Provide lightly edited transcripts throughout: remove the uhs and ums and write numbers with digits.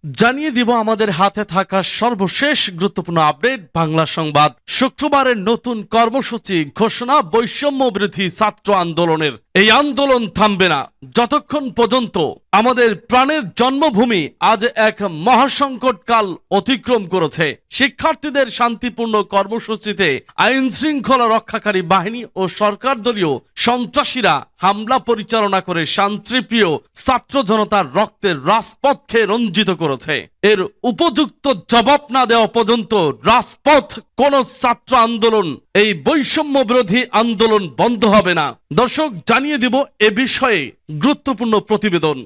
জানিয়ে দিব আমাদের হাতে থাকা সর্বশেষ গুরুত্বপূর্ণ আপডেট বাংলা সংবাদ। শুক্রবারের নতুন কর্মসূচি ঘোষণা বৈষম্য বিরোধী ছাত্র আন্দোলনের। এই আন্দোলন থামবে না যতক্ষণ পর্যন্ত আমাদের প্রাণের জন্মভূমি আজ এক মহাসংকটকাল অতিক্রম করেছে। শিক্ষার্থীদের শান্তিপূর্ণ কর্মসূচিতে আইন শৃঙ্খলা রক্ষাকারী বাহিনী ও সরকার দলীয় সন্ত্রাসীরা হামলা পরিচালনা করে শান্তিপ্রিয় ছাত্র জনতার রক্তের রাজপথকে রঞ্জিত করেছে। এর উপযুক্ত জবাব না দেওয়া পর্যন্ত রাজপথ কোন ছাত্র আন্দোলন, এই বৈষম্য বিরোধী আন্দোলন বন্ধ হবে না। দর্শক, জানিয়ে দিব এ বিষয়ে গুরুত্বপূর্ণ প্রতিবেদন।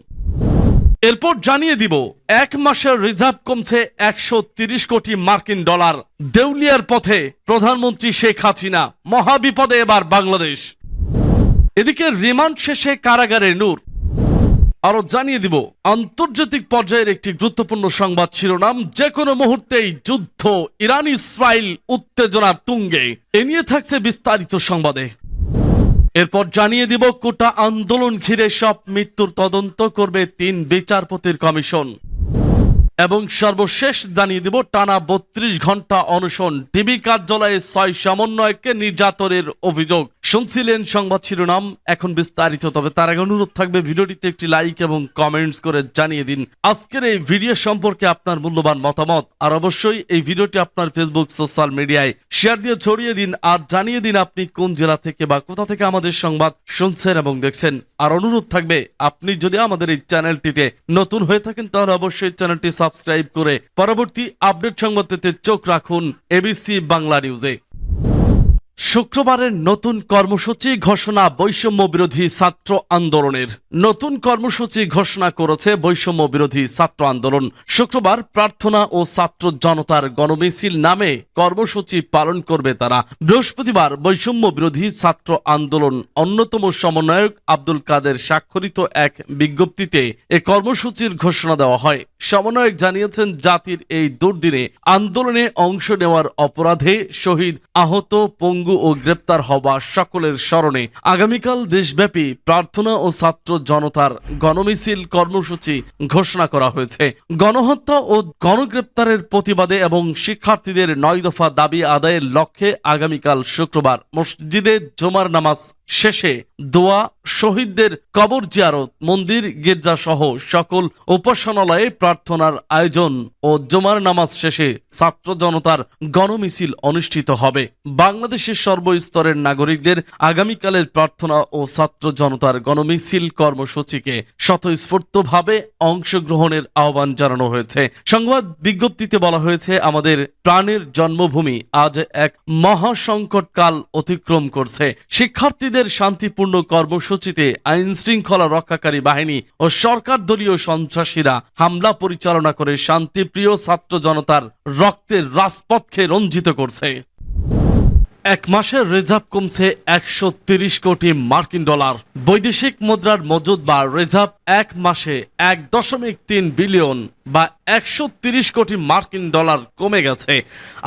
এরপর জানিয়ে দিব এক মাসের রিজার্ভ কমছে 130 কোটি মার্কিন ডলার। দেউলিয়ার পথে প্রধানমন্ত্রী শেখ হাসিনা, মহাবিপদে এবার বাংলাদেশ। এদিকে রিমান্ড শেষে কারাগারে নূর। আরো জানিয়ে দিব আন্তর্জাতিক পর্যায়ের একটি গুরুত্বপূর্ণ সংবাদ শিরোনাম, যে কোনো মুহূর্তেই যুদ্ধ, ইরান ইসরায়েল উত্তেজনা তুঙ্গে। এ নিয়ে থাকছে বিস্তারিত সংবাদে। এরপর জানিয়ে দিব কোটা আন্দোলন ঘিরে সব মৃত্যুর তদন্ত করবে 3 বিচারপতির কমিশন। এবং সর্বশেষ জানিয়ে দিব টানা 32 ঘন্টা অনশন, ডিবি কার্যালয়ে 6 সমন্বয়ককে নির্যাতনের অভিযোগ। শুনছিলেন সংবাদ শিরোনাম, এখন বিস্তারিত। তবে তার আগে অনুরোধ থাকবে ভিডিওটিতে একটি লাইক এবং কমেন্টস করে জানিয়ে দিন আজকের এই ভিডিও সম্পর্কে আপনার মূল্যবান মতামত। আর অবশ্যই এই ভিডিওটি আপনার ফেসবুক সোশ্যাল মিডিয়ায় শেয়ার দিয়ে ছড়িয়ে দিন। আর জানিয়ে দিন আপনি কোন জেলা থেকে বা কোথা থেকে আমাদের সংবাদ শুনছেন এবং দেখছেন। আর অনুরোধ থাকবে, আপনি যদি আমাদের এই চ্যানেলটিতে নতুন হয়ে থাকেন তাহলে অবশ্যই চ্যানেলটি সাবস্ক্রাইব করে পরবর্তী আপডেট সংবাদ পেতে চোখ রাখুন এবিসি বাংলা নিউজে। শুক্রবারের নতুন কর্মসূচি ঘোষণা বৈষম্য বিরোধী ছাত্র আন্দোলনের। নতুন কর্মসূচি ঘোষণা করেছে বৈষম্য বিরোধী ছাত্র আন্দোলন। শুক্রবার প্রার্থনা ও ছাত্র জনতার গণমিছিল নামে কর্মসূচি পালন করবে তারা। বৃহস্পতিবার বৈষম্য বিরোধী ছাত্র আন্দোলন অন্যতম সমন্বয়ক আব্দুল কাদের স্বাক্ষরিত এক বিজ্ঞপ্তিতে এ কর্মসূচির ঘোষণা দেওয়া হয়। সমন্বয়ক জানিয়েছেন, জাতির এই দুর্দিনে আন্দোলনে অংশ নেওয়ার অপরাধে শহীদ, আহত, পঙ্গু ও গ্রেপ্তার হওয়া সকলের স্মরণে আগামীকাল দেশব্যাপী প্রার্থনা ও ছাত্র জনতার গণমিছিল কর্মসূচি ঘোষণা করা হয়েছে। গণহত্যা ও গণগ্রেপ্তারের প্রতিবাদে এবং শিক্ষার্থীদের 9 দফা দাবি আদায়ের লক্ষ্যে আগামীকাল শুক্রবার মসজিদে জুমার নামাজ শেষে দোয়া, শহীদদের কবর জিয়ারত, মন্দির, গির্জা সহ সকল উপাসনালয়ে প্রার্থনার আয়োজন ও জুমার নামাজ শেষে ছাত্র জনতার গণমিছিল অনুষ্ঠিত হবে। বাংলাদেশের সর্বস্তরের নাগরিকদের আগামীকালের প্রার্থনা ও ছাত্র জনতার গণমিছিল কর্মসূচিকে স্বতঃস্ফূর্তভাবে অংশগ্রহণের আহ্বান জানানো হয়েছে। সংবাদ বিজ্ঞপ্তিতে বলা হয়েছে, আমাদের প্রাণের জন্মভূমি আজ এক মহাসংকটকাল অতিক্রম করছে। শিক্ষার্থীদের শান্তিপূর্ণ কর্মসূচিতে আইন শৃঙ্খলা রক্ষাকারী বাহিনী ও সরকার দলীয় সন্ত্রাসীরা হামলা পরিচালনা করে শান্তিপ্রিয় ছাত্র জনতার রক্তের রাজপথকে রঞ্জিত করছে। এক মাসের রিজার্ভ কমছে 130 কোটি মার্কিন ডলার। বৈদেশিক মুদ্রার মজুদ বা রিজার্ভ এক মাসে 1.3 বিলিয়ন বা 130 কোটি মার্কিন ডলার কমে গেছে।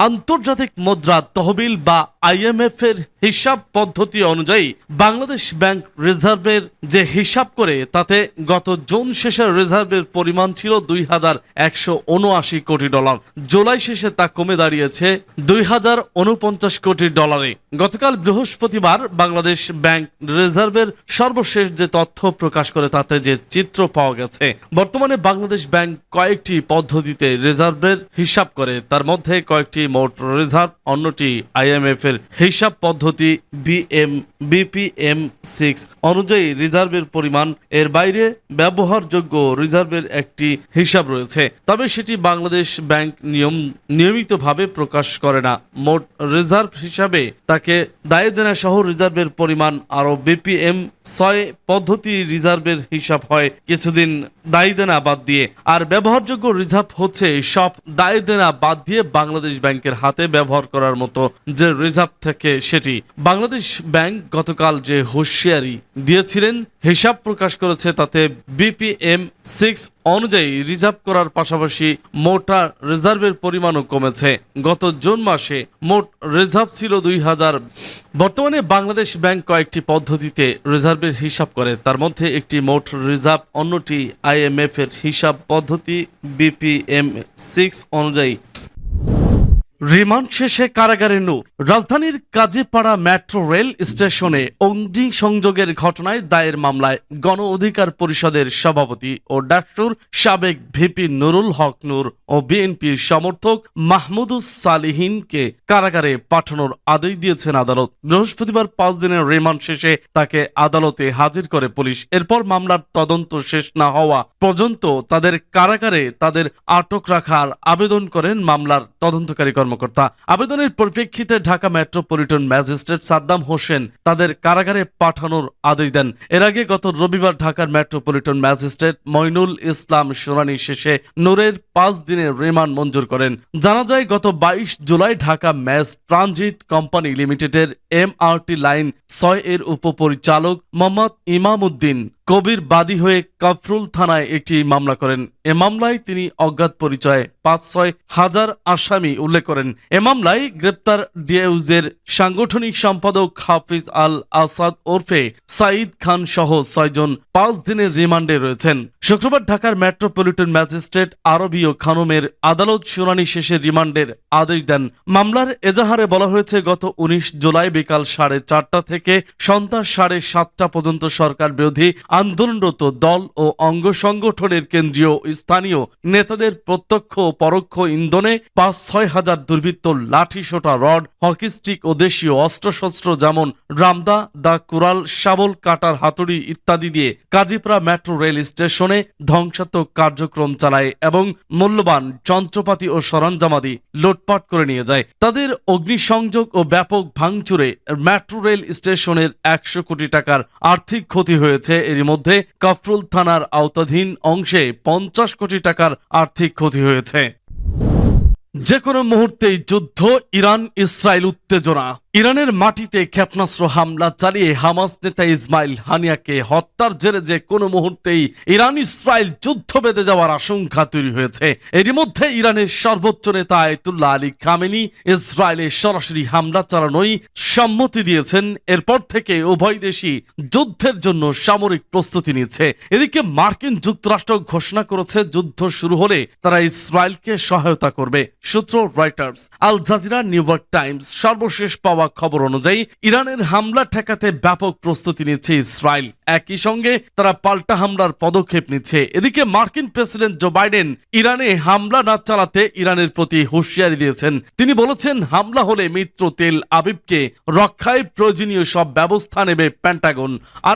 আন্তর্জাতিক মুদ্রা তহবিল বা IMF এর হিসাব পদ্ধতি অনুযায়ী বাংলাদেশ ব্যাংক রিজার্ভের যে হিসাব করে তাতে গত জুন শেষের রিজার্ভের পরিমাণ ছিল 2179 কোটি ডলার। জুলাই শেষে তা কমে দাঁড়িয়েছে 2049 কোটি ডলারে। গতকাল বৃহস্পতিবার বাংলাদেশ ব্যাংক রিজার্ভের সর্বশেষ যে তথ্য প্রকাশ করে তাতে যে চিত্র পাওয়া গেছে, বর্তমানে বাংলাদেশ ব্যাংক কয়েকটি পদ্ধতিতে রিজার্ভের হিসাব করে। তার মধ্যে কয়েকটি মোট রিজার্ভ, অন্যটি IMF এর হিসাব পদ্ধতি BPM6 অনুযায়ী রিজার্ভের পরিমাণ। এর বাইরে ব্যবহারযোগ্য রিজার্ভের একটি হিসাব রয়েছে, তবে সেটি বাংলাদেশ ব্যাংক নিয়মিতভাবে প্রকাশ করে না। মোট রিজার্ভ হিসাবে তাকে দায় দেনা সহ রিজার্ভের পরিমাণ আরও BPM6 পদ্ধতি রিজার্ভের হিসাব হয় কিছুদিন দায় দেনা বাদ দিয়ে। আর ব্যবহারযোগ্য রিজার্ভ হচ্ছে সব দায় দেনা বাদ দিয়ে বাংলাদেশ ব্যাংকের হাতে ব্যবহার করার মতো যে রিজার্ভ থেকে সেটি। বাংলাদেশ ব্যাংক গতকাল যে হুঁশিয়ারি দিয়েছিলেন হিসাব প্রকাশ করেছে। তাতে BPM-6 অনুযায়ী রিজার্ভ করার পাশাপাশি মোট রিজার্ভের পরিমাণও কমেছে। গত জুন মাসে মোট রিজার্ভ ছিল 2000। বর্তমানে বাংলাদেশ ব্যাংক কয়েকটি পদ্ধতিতে রিজার্ভের হিসাব করে, তার মধ্যে একটি মোট রিজার্ভ, অন্যটি IMF এর হিসাব পদ্ধতি BPM-6 অনুযায়ী। রিমান্ড শেষে কারাগারে নূর। রাজধানীর কাজীপাড়া মেট্রো রেল স্টেশনে অগ্নিসংযোগের ঘটনায় দায়ের মামলায় গণ অধিকার পরিষদের সভাপতি ও ডাকসুর সাবেক ভিপি নুরুল হক নূর ও বিএনপির সমর্থক মাহমুদুস সালিহিনকে কারাগারে পাঠানোর আদেশ দিয়েছেন আদালত। বৃহস্পতিবার 5 দিনের রিমান্ড শেষে তাকে আদালতে হাজির করে পুলিশ। এরপর মামলার তদন্ত শেষ না হওয়া পর্যন্ত তাদের কারাগারে তাদের আটক রাখার আবেদন করেন মামলার তদন্তকারী কর্মকর্তা। আবেদনের পরিপ্রেক্ষিতে ঢাকা মেট্রোপলিটন ম্যাজিস্ট্রেট সাদ্দাম হোসেন তাদের কারাগারে পাঠানোর আদেশ দেন। এর আগে গত রবিবার ঢাকার মেট্রোপলিটন ম্যাজিস্ট্রেট মইনুল ইসলাম শুনানি শেষে নূরের 5 দিনের রিমান্ড মঞ্জুর করেন। জানা যায়, গত 22 জুলাই ঢাকা ম্যাস ট্রানজিট কোম্পানি লিমিটেডের MRT লাইন 6 এর উপপরিচালক মোহাম্মদ ইমাম উদ্দিন কবির বাদী হয়ে কাফরুল থানায় একটি মামলা করেন। এ মামলায় তিনি অজ্ঞাত পরিচয়ে 5-6 হাজার আসামি উল্লেখ করেন। এ মামলায় গ্রেপ্তার ডিএউজের সাংগঠনিক সম্পাদক হাফিজ আল আসাদ ওরফে সাইদ খান সহ 6 জন 5 দিনের রিমান্ডে রয়েছেন। শুক্রবার ঢাকার মেট্রোপলিটন ম্যাজিস্ট্রেট আরবীয় খানমের আদালত শুনানি শেষে রিমান্ডের আদেশ দেন। মামলার এজাহারে বলা হয়েছে, গত 19 জুলাই বিকাল 4:30 থেকে সন্ধ্যা 7:30 পর্যন্ত সরকার বিরোধী আন্দোলনরত দল ও অঙ্গ সংগঠনের কেন্দ্রীয় স্থানীয় নেতাদের প্রত্যক্ষ ও পরোক্ষ ইন্ধনে 5-6 হাজার দুর্বৃত্ত লাঠি, সোটা, রড, হকি স্টিক ও দেশীয় অস্ত্রশস্ত্র যেমন রামদা, দা কুরাল, শাবল, কাটার, হাতুড়ি ইত্যাদি দিয়ে কাজীপাড়া মেট্রো রেল স্টেশনে ধ্বংসাত্মক কার্যক্রম চালায় এবং মূল্যবান যন্ত্রপাতি ও সরঞ্জামাদি লুটপাট করে নিয়ে যায়। তাদের অগ্নিসংযোগ ও ব্যাপক ভাঙচুরে মেট্রো রেল স্টেশনের 100 কোটি টাকার আর্থিক ক্ষতি হয়েছে। এর মধ্যে কাফরুল থানার আওতাধীন অংশে 50 কোটি টাকার আর্থিক ক্ষতি হয়েছে। যে কোনো মুহূর্তেই যুদ্ধ, ইরান ইসরায়েল উত্তেজনা। ইরানের মাটিতে ক্ষেপণাস্ত্র হামলা চালিয়ে হামাস নেতা ইসমাইল হানিয়াকে হত্যার জেরে যে কোনো মুহূর্তেই ইরান ইসরায়েল যুদ্ধ বেঁধে যাওয়ার আশঙ্কা তৈরি হয়েছে। এরই মধ্যে ইরানের সর্বোচ্চ নেতা আয়াতুল্লাহ আলী খামেনি ইসরায়েলে সরাসরি হামলা চালানোই সম্মতি দিয়েছেন। এরপর থেকে উভয় দেশই যুদ্ধের জন্য সামরিক প্রস্তুতি নিচ্ছে। এদিকে মার্কিন যুক্তরাষ্ট্র ঘোষণা করেছে, যুদ্ধ শুরু হলে তারা ইসরায়েলকে সহায়তা করবে। সূত্র Reuters. Al Jazeera, New York Times. সর্বশেষ পাওয়া খবর অনুযায়ী ইরানের হামলা ঠেকাতে ব্যাপক প্রস্তুতি নিচ্ছে ইসরায়েল। একই সঙ্গে তারা পাল্টা হামলার পদক্ষেপ নিচ্ছে। এদিকে মার্কিন প্রেসিডেন্ট জো বাইডেন ইরানে হামলা না চালাতে ইরানের প্রতি হুঁশিয়ারি দিয়েছেন। তিনি বলেছেন, হামলা হলে মিত্র তেল আবিবকে রক্ষায় প্রয়োজনীয় সব ব্যবস্থা নেবে পেন্টাগন।